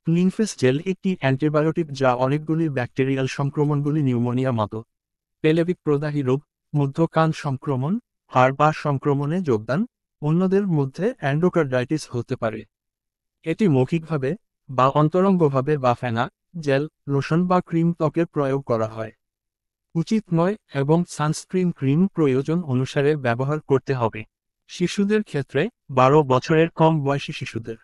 ক্লিনফেস jail একটি antibiotic যা অনেকগুলি ব্যাকটেরিয়াল সংক্রমণগুলি নিউমোনিয়া মতো পেলেভিক প্রদাহী রোগ মধ্য কান সংক্রমণ হাড় বা সংক্রমণে যোগদান অন্যদের মধ্যে অ্যান্ডোকার্ডাইটিস হতে পারে। এটি মৌখিকভাবে বা অন্তরঙ্গভাবে বা ফেনা জেল লোশন বা ক্রিম ত্বকে প্রয়োগ করা হয়। উচিত নয় এবং সানস্ক্রিন ক্রিম প্রয়োজন অনুসারে ব্যবহার করতে হবে। শিশুদের ক্ষেত্রে 12 বছরের কম বয়সী শিশুদের।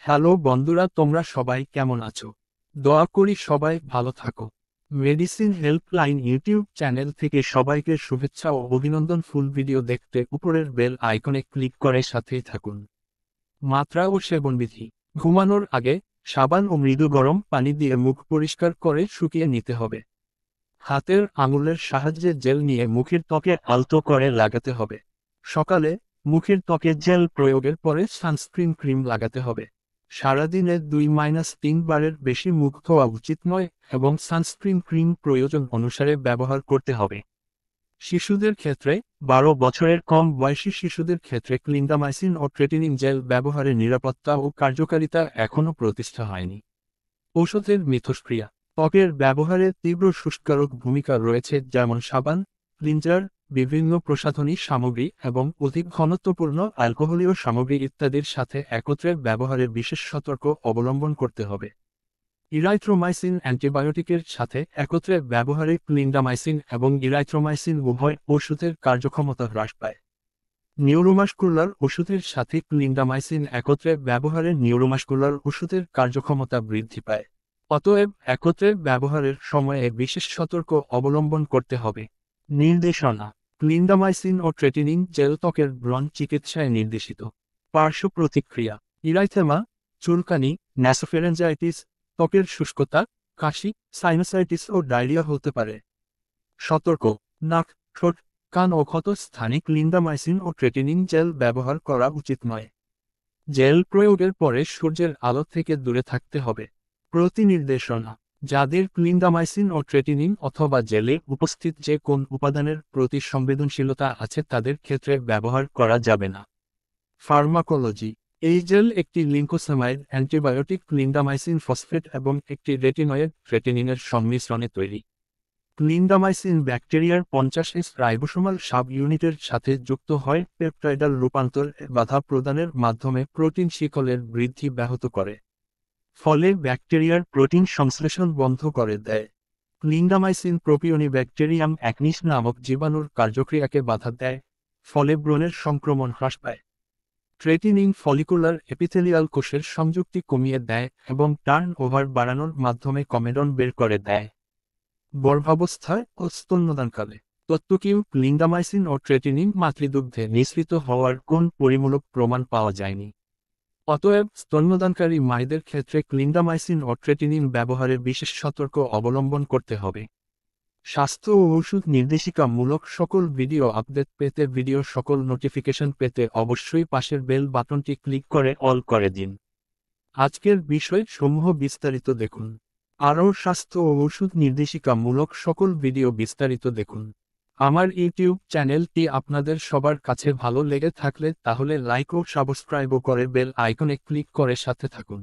হ্যালো বন্ধুরা, তোমরা সবাই কেমন আছো? দোয়া করি সবাই ভালো থাকো। মেডিসিন হেল্পলাইন ইউটিউব চ্যানেল থেকে সবাইকে শুভেচ্ছা ও অভিনন্দন। ফুল ভিডিও দেখতে উপরের বেল আইকনে ক্লিক করে সাথেই থাকুন। মাত্রা ও সেবনবিধি। ঘুমানোর আগে সাবান ও মৃদু গরম পানি দিয়ে মুখ পরিষ্কার করে শুকিয়ে নিতে হবে। হাতের আঙুলের সাহায্যে জেল নিয়ে মুখের ত্বকে আলতো করে লাগাতে হবে। সকালে মুখের ত্বকে জেল প্রয়োগের পরে সানস্ক্রিন ক্রিম লাগাতে হবে। সারাদিনে 2-3 বারের বেশি মুখ ধোয়া উচিত নয় এবং সানস্ক্রিন ক্রিম প্রয়োজন অনুসারে ব্যবহার করতে হবে। শিশুদের ক্ষেত্রে 12 বছরের কম বয়সী শিশুদের ক্ষেত্রে ক্লিন্ডামাইসিন ও ট্রেটিনিন জেল ব্যবহারের নিরাপত্তা ও কার্যকারিতা এখনও প্রতিষ্ঠা হয়নি। ঔষধের মিথস্ক্রিয়া। ত্বকের ব্যবহারে তীব্র শুষ্কারক ভূমিকা রয়েছে, যেমন সাবান, ক্লিনজার, বিভিন্ন প্রসাধনী সামগ্রী এবং অধিক ঘনত্বপূর্ণ অ্যালকোহলীয় সামগ্রী ইত্যাদির সাথে একত্রে ব্যবহারে বিশেষ সতর্ক অবলম্বন করতে হবে। ইরাইথ্রোমাইসিন অ্যান্টিবায়োটিকের সাথে একত্রে ব্যবহারে ক্লিন্ডামাইসিন এবং ইরাইথ্রোমাইসিন উভয় ওষুধের কার্যক্ষমতা হ্রাস পায়। নিউরোমাস্কুলার ওষুধের সাথে ক্লিন্ডামাইসিন একত্রে ব্যবহারে নিউরোমাস্কুলার ওষুধের কার্যক্ষমতা বৃদ্ধি পায়। অতএব একত্রে ব্যবহারের সময়ে বিশেষ সতর্ক অবলম্বন করতে হবে। নির্দেশনা। ক্লিন্ডামাইসিন ও ট্রেটিনিন জেল ত্বকের ব্রণ চিকিৎসায় নির্দেশিত। পার্শ্ব প্রতিক্রিয়া। ইরাইথেমা, চুলকানি, ন্যাসোফেরেঞ্জাইটিস, ত্বকের শুষ্কতা, কাশি, সাইনোসাইটিস ও ডায়রিয়া হতে পারে। সতর্ক। নাক, ঠোঁট, কান ও ক্ষত স্থানে ক্লিন্ডামাইসিন ও ট্রেটিনিন জেল ব্যবহার করা উচিত নয়। জেল প্রয়োগের পরে সূর্যের আলো থেকে দূরে থাকতে হবে। প্রতিনির্দেশনা। যাদের ক্লিন্ডামাইসিন ও ট্রেটিনিন অথবা জেলে উপস্থিত যে কোন উপাদানের প্রতি সংবেদনশীলতা আছে তাদের ক্ষেত্রে ব্যবহার করা যাবে না। ফার্মাকোলজি। এই জেল একটি লিঙ্কোসামাইড অ্যান্টিবায়োটিক ক্লিন্ডামাইসিন ফসফেট এবং একটি রেটিনয়েড ট্রেটিনিনের সংমিশ্রণে তৈরি। ক্লিন্ডামাইসিন ব্যাকটেরিয়ার 50S রাইবোসোমাল সাব ইউনিটের সাথে যুক্ত হয় পেপটাইডাল রূপান্তর বাধা প্রদানের মাধ্যমে প্রোটিন শিকলের বৃদ্ধি ব্যাহত করে। ফলে ব্যাকটেরিয়ার প্রোটিন সংশ্লেষণ বন্ধ করে দেয়। ক্লিন্ডামাইসিন প্রোপিওনি ব্যাকটেরিয়াম অ্যাকনিস নামক জীবাণুর কার্যক্রিয়াকে বাধা দেয়, ফলে ব্রণের সংক্রমণ হ্রাস পায়। ট্রেটিনিন ফলিকুলার এপিথেলিয়াল কোষের সংযুক্তি কমিয়ে দেয় এবং টার্ন ওভার বাড়ানোর মাধ্যমে কমেডন বের করে দেয়। গর্ভাবস্থায় ও স্তন্যদানকালে। তত্ত্বকিউ ক্লিন্ডামাইসিন ও ট্রেটিনিন মাতৃদুগ্ধে নিঃসৃত হওয়ার কোন পরিমূলক প্রমাণ পাওয়া যায়নি। অতএব স্তন্যদানকারী মায়েদের ক্ষেত্রে ক্লিন্ডামাইসিন ও ট্রেটিনিন ব্যবহারে বিশেষ সতর্ক অবলম্বন করতে হবে। স্বাস্থ্য ও ওষুধ নির্দেশিকামূলক সকল ভিডিও আপডেট পেতে ভিডিও সকল নোটিফিকেশন পেতে অবশ্যই পাশের বেল বাটনটি ক্লিক করে অল করে দিন। আজকের বিষয় সমূহ বিস্তারিত দেখুন। আরও স্বাস্থ্য ও ওষুধ নির্দেশিকামূলক সকল ভিডিও বিস্তারিত দেখুন। আমার ইউটিউব চ্যানেলটি আপনাদের সবার কাছে ভালো লেগে থাকলে তাহলে লাইক ও সাবস্ক্রাইবও করে বেল আইকনে ক্লিক করে সাথে থাকুন।